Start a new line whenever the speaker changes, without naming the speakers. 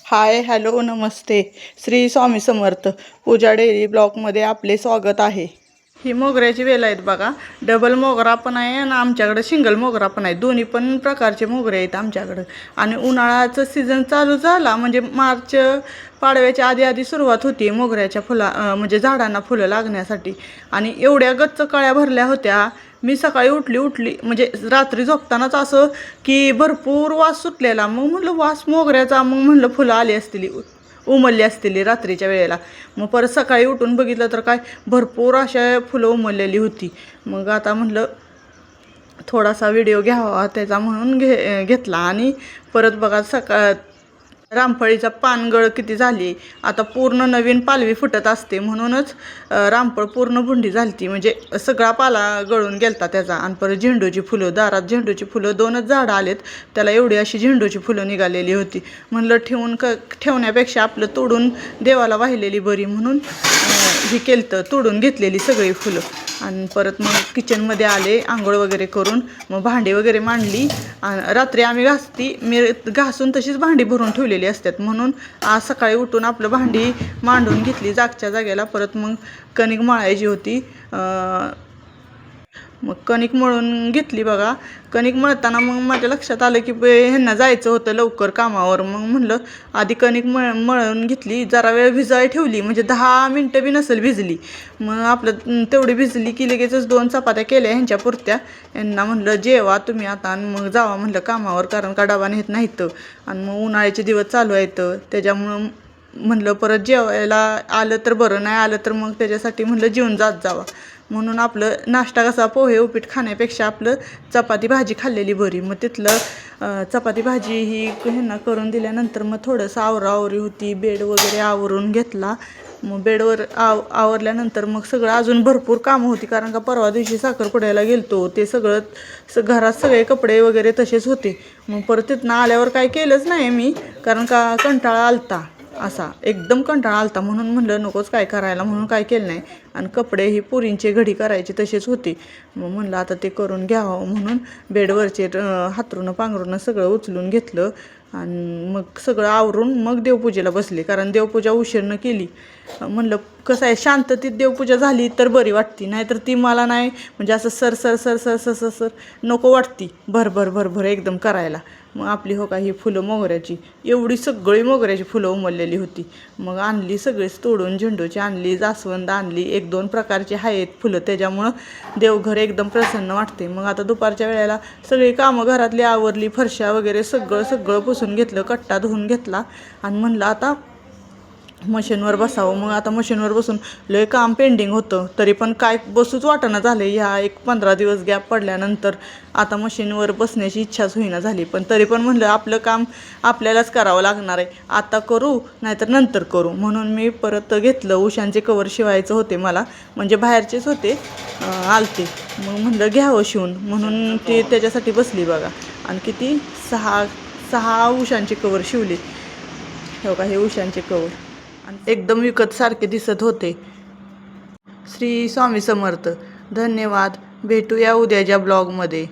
हाय, hello, नमस्ते. श्री स्वामी समर्थ. पूजा dairy ब्लॉगमध्ये आपले स्वागत आहे. ही मोगऱ्याची वेल आहेत बघा. डबल मोगरा पण आहे आणि आमच्याकडे सिंगल मोगरा पण आहे. दोन्ही पण प्रकारचे मोगरे आहेत आमच्याकडं. आणि उन्हाळ्याचं सीझन चालू झाला म्हणजे मार्च पाडव्याच्या आधी आधी सुरुवात होती मोगऱ्याच्या म्हणजे झाडांना फुलं लागण्यासाठी. आणि एवढ्या गच्च कळ्या भरल्या होत्या. मी सकाळी उठली म्हणजे रात्री झोपतानाच असं की भरपूर वास सुटलेला. मग म्हणलं वास मोगऱ्याचा, मग म्हणलं फुलं आली असतील, उमलली असतील रात्रीच्या वेळेला. मग परत सकाळी उठून बघितलं तर काय भरपूर अशा फुलं उमललेली होती. मग आता म्हणलं थोडासा व्हिडिओ घ्यावा त्याचा म्हणून घेतला. आणि परत बघा रामफळीचा पानगळ किती झाली. आता पूर्ण नवीन पालवी फुटत असते म्हणूनच रामफळ पूर्ण भुंडी झाली म्हणजे सगळा पाला गळून गेलता त्याचा. आणि परत झेंडूची फुलं, दारात झेंडूची फुलं 2च झाडं आलेत, त्याला एवढी अशी झेंडूची फुलं निघालेली होती. म्हणलं ठेवण्यापेक्षा आपलं तोडून देवाला वाहिलेली बरी म्हणून ही केलतं, तोडून घेतलेली सगळी फुलं. आणि परत मग किचनमध्ये आले आंघोळ वगैरे करून. मग भांडी वगैरे मांडली. रात्री आम्ही मी घासून तशीच भांडी भरून ठेवलेली असतात म्हणून आज सकाळी उठून आपलं भांडी मांडून घेतली जागच्या जागेला. परत मग कणिक मळायची होती. मग कणिक मळून घेतली बघा. कणिक मळताना मग माझ्या लक्षात आलं की ह्यांना जायचं होतं लवकर कामावर. मग म्हणलं आधी कणिक मळून घेतली, जरा वेळ भिजायला ठेवली म्हणजे 10 मिनटं बी नसेल भिजली. मग आपलं तेवढी भिजली की लगेचच 2 चपात्या केल्या ह्यांच्या पुरत्या. यांना म्हणलं जेवा तुम्ही आता आणि मग जावा म्हणलं कामावर, कारण का डबा नेत नाहीत. आणि मग उन्हाळ्याचे दिवस चालू आहेत त्याच्यामुळं म्हणलं परत जेवायला आलं तर बरं, नाही आलं तर मग त्याच्यासाठी म्हणलं जेवून जावा. म्हणून आपलं नाश्ता कसा पोहे उपीट खाण्यापेक्षा आपलं चपाती भाजी खाल्लेली बरी. मग तिथलं चपाती भाजी ही ह्यांना करून दिल्यानंतर मग थोडंसं आवरावरी होती. बेड वगैरे आवरून घेतला. मग बेडवर आवरल्यानंतर मग सगळं अजून भरपूर कामं होती, कारण का परवा दिवशी साखरपुड्याला गेलतो. ते सगळं घरात सगळे कपडे वगैरे तसेच होते. मग परत तिथनं आल्यावर काय केलंच नाही मी, कारण का कंटाळा आलता, असा एकदम कंटाळा आलता. म्हणून म्हणलं नकोच काय करायला, म्हणून काय केलं नाही. आणि कपडे ही पुरींचे घडी करायचे तसेच होते. मग म्हणलं आता ते करून घ्यावं म्हणून बेडवरचे हातरून पांघरून सगळं उचलून घेतलं. आणि मग सगळं आवरून मग देवपूजेला बसले, कारण देवपूजा उशीरनं केली. म्हणलं कसं आहे, शांततेत देवपूजा झाली तर बरी वाटती, नाहीतर ती मला नाही म्हणजे असं sir sir sir sir sir sir sir नको वाटती भर एकदम करायला. मग आपली हो का ही फुलं मोगऱ्याची एवढी सगळी मोगऱ्याची फुलं उमललेली होती. मग आणली सगळीच तोडून, झेंडूची आणली, जास्वंद आणली, 1-2 प्रकारची आहेत फुलं, त्याच्यामुळं देवघर एकदम प्रसन्न वाटते. मग आता दुपारच्या वेळेला सगळी कामं घरातली आवरली, फरशा वगैरे सगळं पुसून घेतलं, कट्टा धुवून घेतला. आणि म्हणलं आता मशीनवर बसावं. मग आता मशीनवर बसून लय काम पेंडिंग होतं, तरी पण काय बसूच वाटणं झालं. ह्या 15 दिवस गॅप पडल्यानंतर आता मशीनवर बसण्याची इच्छाच होईना झाली. पण तरी पण म्हणलं आपलं काम आपल्यालाच करावं लागणार आहे, आता करू नाहीतर नंतर करू. म्हणून मी परत घेतलं. उशांचे कवर शिवायचं होते मला, म्हणजे बाहेरचेच होते आलते. मग म्हणलं घ्यावं शिवून, म्हणून ते त्याच्यासाठी बसली बघा. आणि किती 6 उशांचे कवर शिवले. हो का, हे उशांचे कवर आणि एकदम विकत सारखे दिसत होते. श्री स्वामी समर्थ. धन्यवाद. भेटूया उद्याच्या ब्लॉगमध्ये.